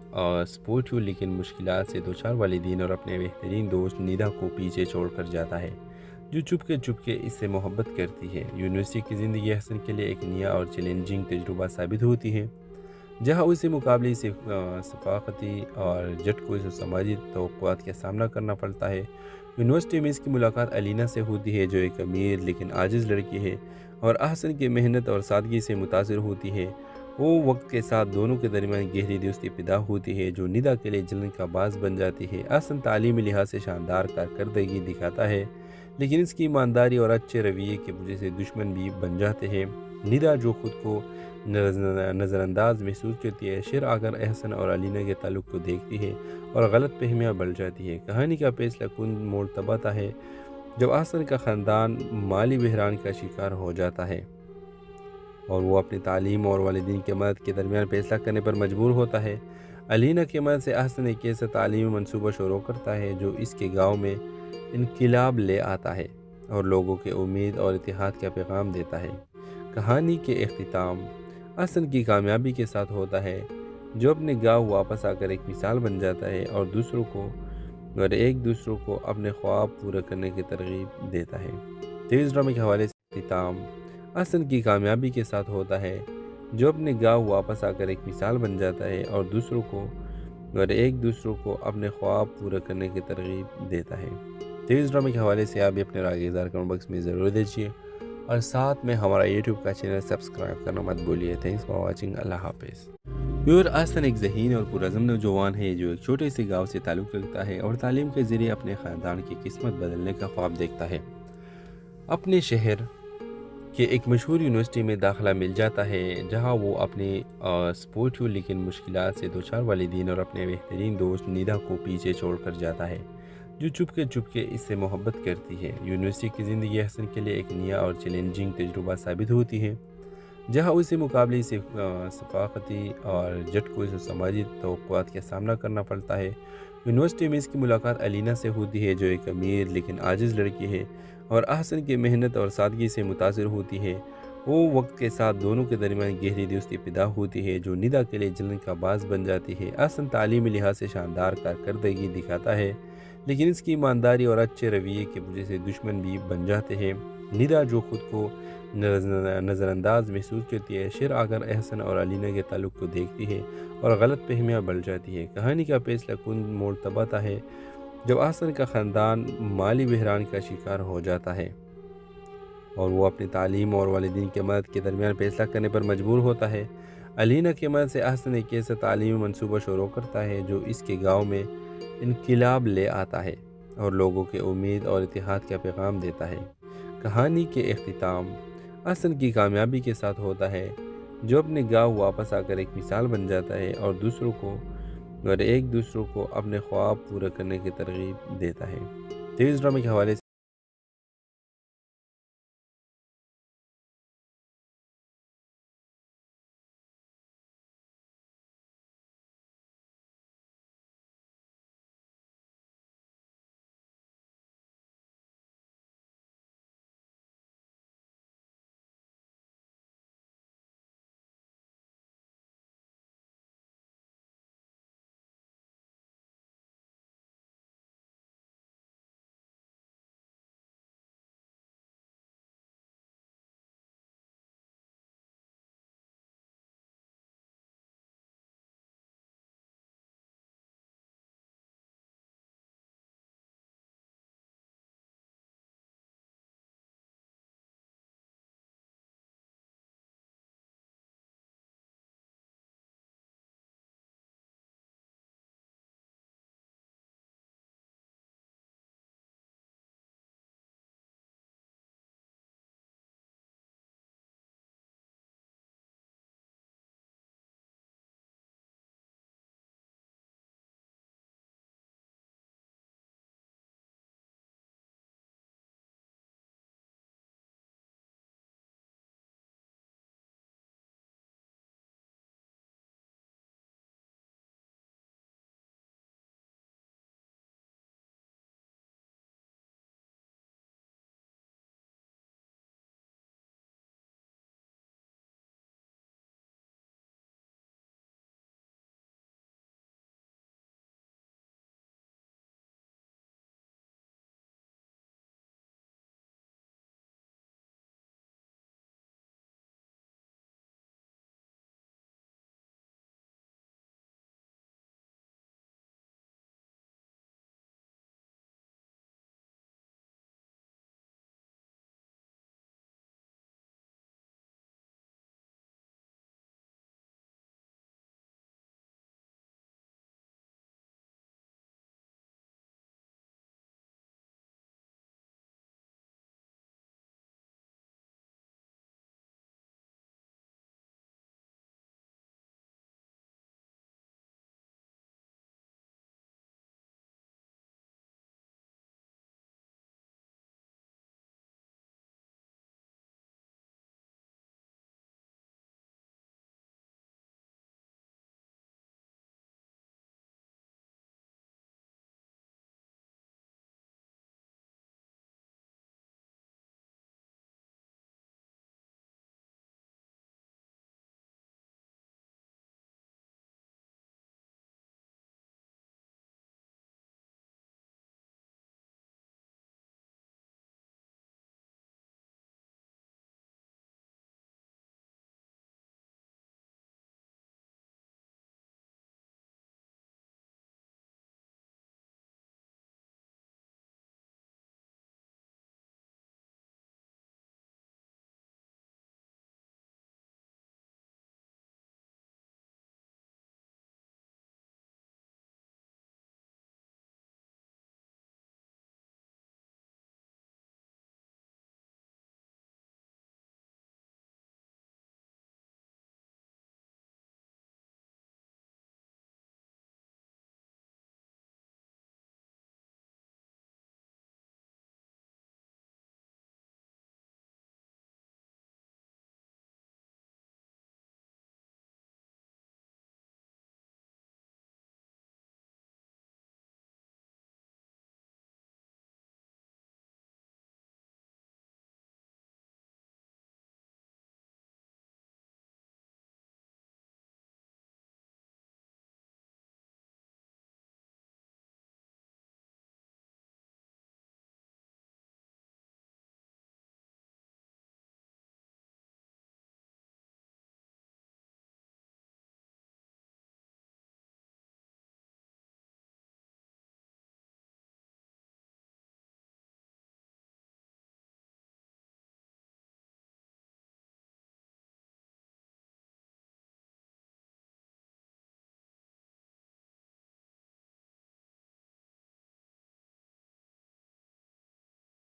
Speaker 6: سپورٹیو لیکن مشکلات سے دوچار والدین اور اپنے بہترین دوست ندا کو پیچھے چھوڑ کر جاتا ہے، جو چپ کے اس سے محبت کرتی ہے۔ یونیورسٹی کی زندگی احسن کے لیے ایک نیا اور چیلنجنگ تجربہ ثابت ہوتی ہے، جہاں اسے مقابلے ثقافتی اور جھٹکوں سے سماجی توقعات کا سامنا کرنا پڑتا ہے۔ یونیورسٹی میں اس کی ملاقات علینا سے ہوتی ہے، جو ایک امیر لیکن عاجز لڑکی ہے اور احسن کی محنت اور سادگی سے متاثر ہوتی ہے۔ وہ وقت کے ساتھ دونوں کے درمیان گہری دوستی پیدا ہوتی ہے جو ندا کے لیے جلن کا باعث بن جاتی ہے۔ احسن تعلیمی لحاظ سے شاندار کارکردگی دکھاتا ہے، لیکن اس کی ایمانداری اور اچھے رویے کی وجہ سے دشمن بھی بن جاتے ہیں۔ ندا جو خود کو نظر انداز محسوس کرتی ہے، شیر آ کر احسن اور علینا کے تعلق کو دیکھتی ہے اور غلط فہمیاں بڑھ جاتی ہے۔ کہانی کا فیصلہ کن موڑ تب آتا ہے جب احسن کا خاندان مالی بحران کا شکار ہو جاتا ہے اور وہ اپنی تعلیم اور والدین کی مدد کے درمیان فیصلہ کرنے پر مجبور ہوتا ہے۔ علینا کی مدد سے احسن ایک ایسا تعلیمی منصوبہ شروع کرتا ہے جو اس کے گاؤں میں انقلاب لے آتا ہے اور لوگوں کے امید اور اتحاد کا پیغام دیتا ہے۔ کہانی کے اختتام احسن کی کامیابی کے ساتھ ہوتا ہے، جو اپنے گاؤں واپس آ کر ایک مثال بن جاتا ہے اور ایک دوسروں کو اپنے خواب پورے کرنے کی ترغیب دیتا ہے۔ تیز ڈرامے کے حوالے سے اختتام احسن کی کامیابی کے ساتھ ہوتا ہے، جو اپنے گاؤں واپس آ کر ایک مثال بن جاتا ہے اور ایک دوسروں کو اپنے خواب پورے کرنے کی ترغیب دیتا ہے۔ تیز ڈرامے کے حوالے سے آپ بھی اپنے رائے اظہار کمنٹ باکس میں ضرور دیجیے اور ساتھ میں ہمارا یوٹیوب کا چینل سبسکرائب کرنا مت بھولیے۔ Thanks for watching. اللہ حافظ۔ احسن ایک ذہین اور پرعزم نوجوان ہے جو ایک چھوٹے سے گاؤں سے تعلق رکھتا ہے اور تعلیم کے ذریعے اپنے خاندان کی قسمت بدلنے کا خواب دیکھتا ہے۔ اپنے شہر کہ ایک مشہور یونیورسٹی میں داخلہ مل جاتا ہے، جہاں وہ اپنے سپورٹیو لیکن مشکلات سے دوچار والدین اور اپنے بہترین دوست ندا کو پیچھے چھوڑ کر جاتا ہے، جو چپ کے اس سے محبت کرتی ہے۔ یونیورسٹی کی زندگی احسن کے لیے ایک نیا اور چیلنجنگ تجربہ ثابت ہوتی ہے، جہاں اسے مقابلے ثقافتی اور جھٹکوں سے سماجی توقعات کا سامنا کرنا پڑتا ہے۔ یونیورسٹی میں اس کی ملاقات علینا سے ہوتی ہے، جو ایک امیر لیکن عاجز لڑکی ہے اور احسن کی محنت اور سادگی سے متاثر ہوتی ہے۔ وہ وقت کے ساتھ دونوں کے درمیان گہری دوستی پیدا ہوتی ہے جو ندا کے لیے جلن کا باعث بن جاتی ہے۔ احسن تعلیمی لحاظ سے شاندار کارکردگی دکھاتا ہے، لیکن اس کی ایمانداری اور اچھے رویے کی وجہ سے دشمن بھی بن جاتے ہیں۔ ندا جو خود کو نظر انداز محسوس کرتی ہے، شیر آ کر احسن اور علینا کے تعلق کو دیکھتی ہے اور غلط فہمیاں بڑھ جاتی ہے۔ کہانی کا فیصلہ کن موڑ تب آتا ہے جب احسن کا خاندان مالی بحران کا شکار ہو جاتا ہے اور وہ اپنی تعلیم اور والدین کی مدد کے درمیان فیصلہ کرنے پر مجبور ہوتا ہے۔ علینا کی مدد سے احسن ایک ایسا تعلیمی منصوبہ شروع کرتا ہے جو اس کے گاؤں میں انقلاب لے آتا ہے اور لوگوں کے امید اور اتحاد کا پیغام دیتا ہے۔ کہانی کے اختتام احسن کی کامیابی کے ساتھ ہوتا ہے، جو اپنے گاؤں واپس آ کر ایک مثال بن جاتا ہے اور ایک دوسروں کو اپنے خواب پورے کرنے کی ترغیب دیتا ہے۔ تیز ڈرامے کے حوالے سے